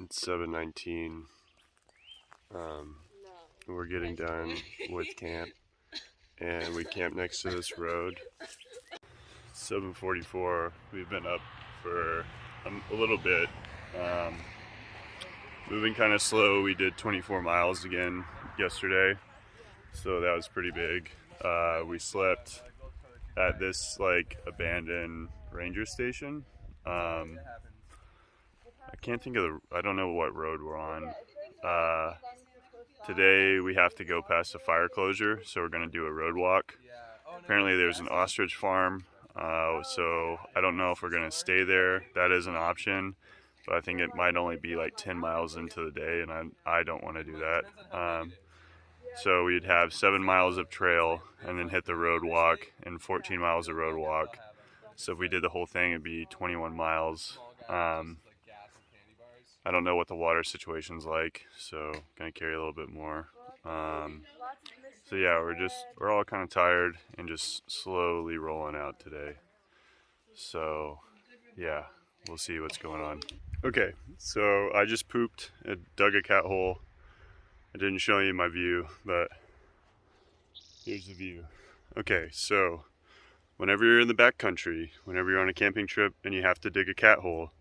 It's 7:19. We're getting done with camp, and we camp next to this road. 7:44. We've been up for a little bit. Moving kind of slow. We did 24 miles again yesterday, so that was pretty big. We slept at this like abandoned ranger station. I can't think of I don't know what road we're on. Today we have to go past a fire closure, so we're gonna do a road walk. Apparently there's an ostrich farm, so I don't know if we're gonna stay there. That is an option, but I think it might only be like 10 miles into the day, and I don't want to do that. So we'd have 7 miles of trail and then hit the road walk and 14 miles of road walk. So if we did the whole thing, it'd be 21 miles. I don't know what the water situation's like, so gonna carry a little bit more. So yeah, we're all kind of tired and just slowly rolling out today. So yeah, we'll see what's going on. Okay, so I just pooped and dug a cat hole. I didn't show you my view, but here's the view. Okay, so whenever you're in the backcountry, whenever you're on a camping trip and you have to dig a cat hole,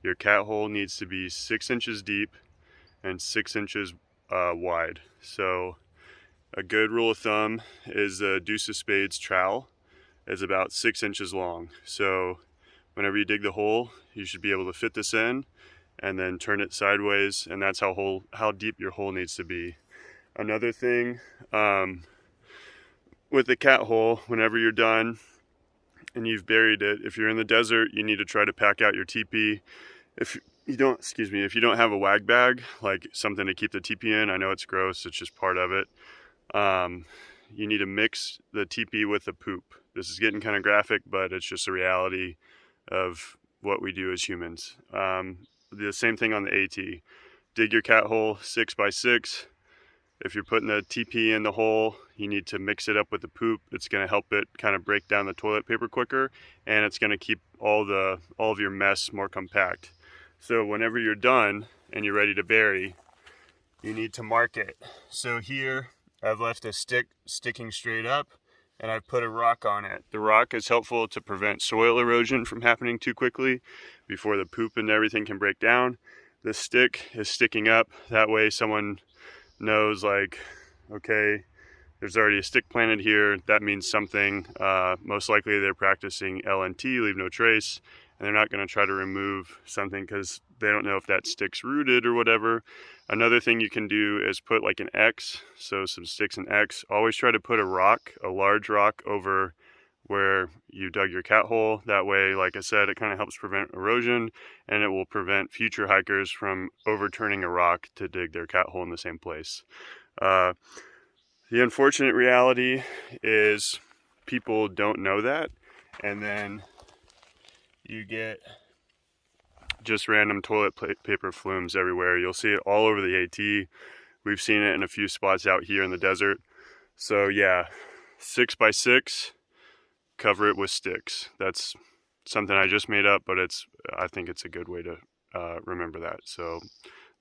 your cat hole needs to be 6 inches deep and 6 inches wide. So a good rule of thumb is a deuce of spades trowel is about 6 inches long. So whenever you dig the hole, you should be able to fit this in and then turn it sideways, and that's how deep your hole needs to be. Another thing with the cat hole, whenever you're done and you've buried it, if you're in the desert, you need to try to pack out your teepee. If you don't have a wag bag, like something to keep the teepee in, I know it's gross, it's just part of it. You need to mix the teepee with the poop. This is getting kind of graphic, but it's just a reality of what we do as humans. The same thing on the AT. Dig your cat hole 6 by 6. If you're putting the teepee in the hole, you need to mix it up with the poop. It's going to help it kind of break down the toilet paper quicker, and it's going to keep all of your mess more compact. So whenever you're done and you're ready to bury, you need to mark it. So here I've left a stick sticking straight up, and I've put a rock on it. The rock is helpful to prevent soil erosion from happening too quickly before the poop and everything can break down. The stick is sticking up. That way someone knows, like, okay, there's already a stick planted here. That means something. Most likely they're practicing LNT, leave no trace, and they're not going to try to remove something because they don't know if that stick's rooted or whatever. Another thing you can do is put like an X, so some sticks and X. Always try to put a rock, a large rock, over where you dug your cat hole. That way, like I said, it kind of helps prevent erosion, and it will prevent future hikers from overturning a rock to dig their cat hole in the same place. The unfortunate reality is people don't know that, and then you get just random toilet paper flumes everywhere. You'll see it all over the AT. We've seen it in a few spots out here in the desert. So yeah, 6 by 6, cover it with sticks. That's something I just made up, but I think it's a good way to remember that. So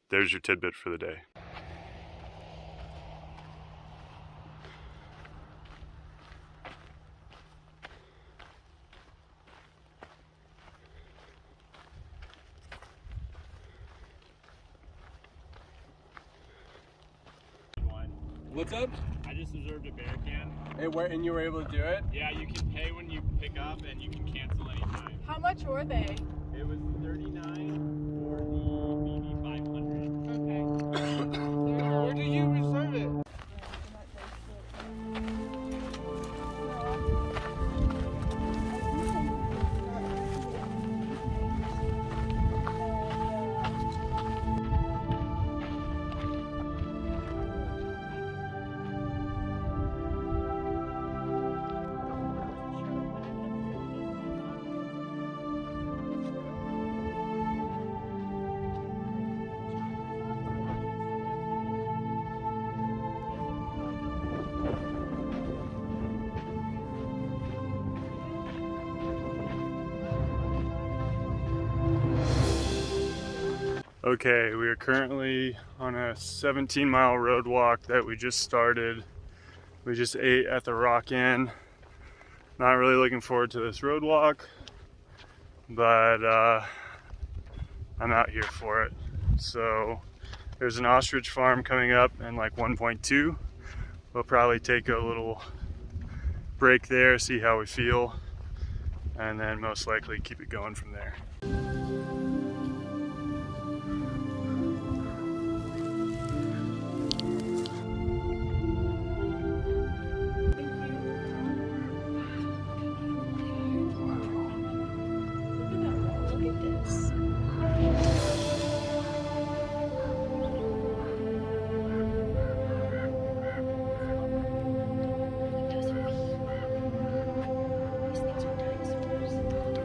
there's your tidbit for the day. What's up? I just observed a bear can. And you were able to do it? Yeah, you can pay when you pick up and you can cancel anytime. How much were they? It was $39 for the BB 500. Okay. Where did you reserve it? Okay, we are currently on a 17-mile road walk that we just started. We just ate at the Rock Inn. Not really looking forward to this road walk, but I'm out here for it. So there's an ostrich farm coming up in like 1.2. We'll probably take a little break there, see how we feel, and then most likely keep it going from there. Look at this.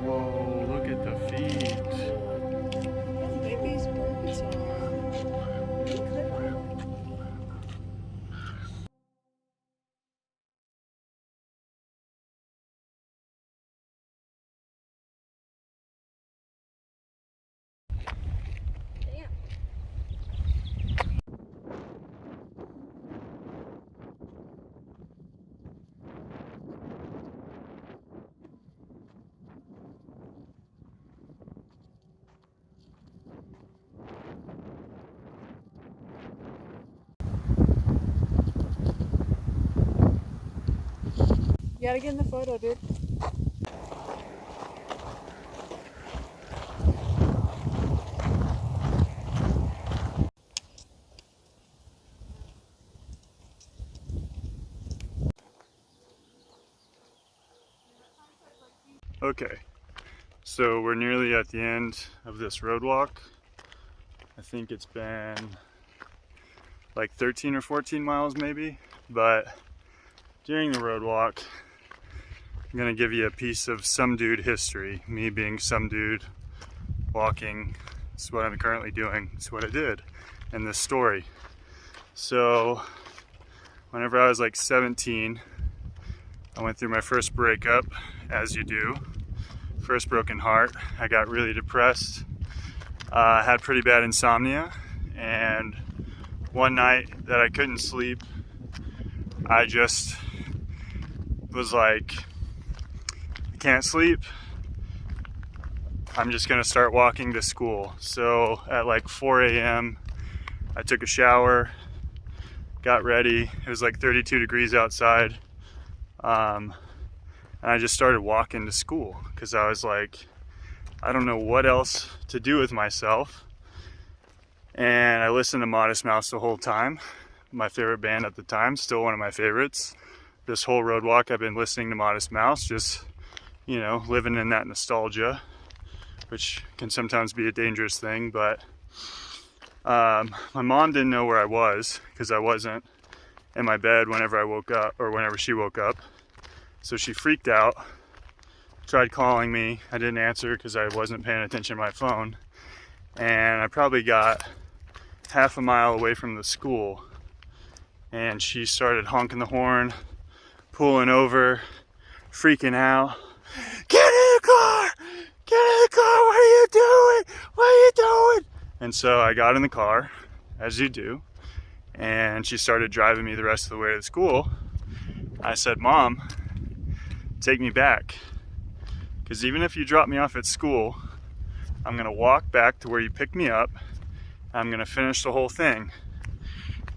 Whoa, look at the feet. How big these birds are. Damn. You gotta get in the photo, dude. Okay, so we're nearly at the end of this road walk. I think it's been like 13 or 14 miles maybe, but during the road walk, I'm gonna give you a piece of some dude history. Me being some dude walking, it's what I'm currently doing, it's what I did in this story. So, whenever I was like 17, I went through my first breakup, as you do. First broken heart. I got really depressed. Had pretty bad insomnia, and one night that I couldn't sleep, I just was like, I can't sleep. I'm just gonna start walking to school. So at like 4 a.m., I took a shower, got ready. It was like 32 degrees outside. And I just started walking to school because I was like, I don't know what else to do with myself. And I listened to Modest Mouse the whole time. My favorite band at the time, still one of my favorites. This whole road walk I've been listening to Modest Mouse, just, you know, living in that nostalgia, which can sometimes be a dangerous thing. But my mom didn't know where I was because I wasn't in my bed whenever I woke up, or whenever she woke up. So she freaked out, tried calling me. I didn't answer because I wasn't paying attention to my phone. And I probably got half a mile away from the school, and she started honking the horn, pulling over, freaking out. Get in the car! Get in the car! What are you doing? What are you doing? And so I got in the car, as you do, and she started driving me the rest of the way to the school. I said, Mom, take me back, because even if you drop me off at school, I'm gonna walk back to where you picked me up. I'm gonna finish the whole thing.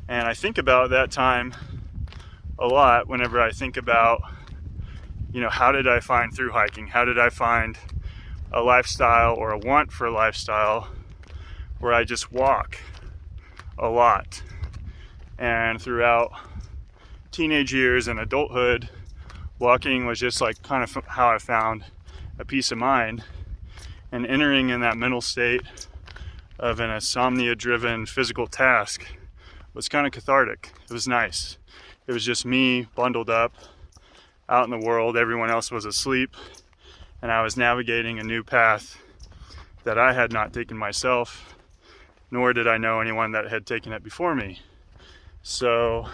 And I think about that time a lot whenever I think about, you know, how did I find through hiking? How did I find a lifestyle, or a want for a lifestyle, where I just walk a lot? And throughout teenage years and adulthood, walking was just like kind of how I found a peace of mind. And entering in that mental state of an insomnia-driven physical task was kind of cathartic. It was nice. It was just me bundled up out in the world. Everyone else was asleep, and I was navigating a new path that I had not taken myself, nor did I know anyone that had taken it before me. So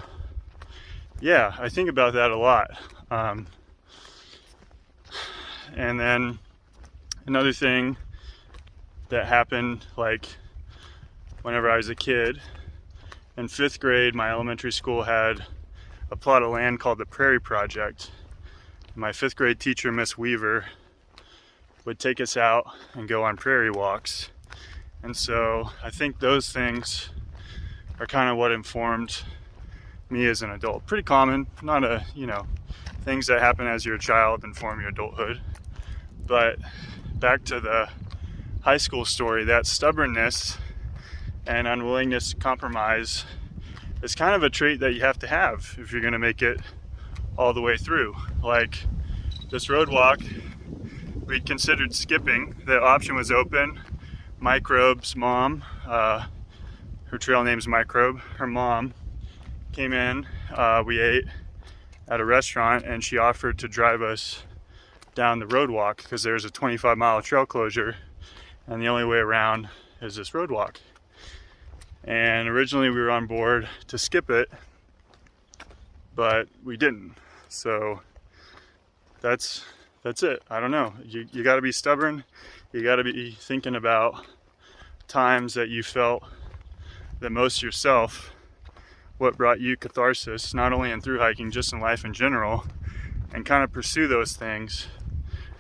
yeah, I think about that a lot. And then another thing that happened like whenever I was a kid. In 5th grade, my elementary school had a plot of land called the Prairie Project. My 5th grade teacher, Miss Weaver, would take us out and go on prairie walks. And so I think those things are kind of what informed me as an adult. Pretty common, not things that happen as you're a child inform your adulthood. But back to the high school story, that stubbornness and unwillingness to compromise is kind of a trait that you have to have if you're gonna make it all the way through. Like this road walk, we'd considered skipping. The option was open. Microbe's mom, her trail name's Microbe, her mom came in, we ate at a restaurant, and she offered to drive us down the road walk because there's a 25-mile trail closure and the only way around is this road walk. And originally we were on board to skip it, but we didn't. So that's it. I don't know. You got to be stubborn. You got to be thinking about times that you felt the most yourself, what brought you catharsis, not only in through hiking, just in life in general, and kind of pursue those things,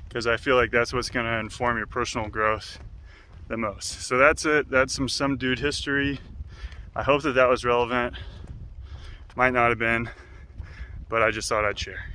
because I feel like that's what's going to inform your personal growth the most. So that's it. That's some dude history. I hope that was relevant. Might not have been, but I just thought I'd share.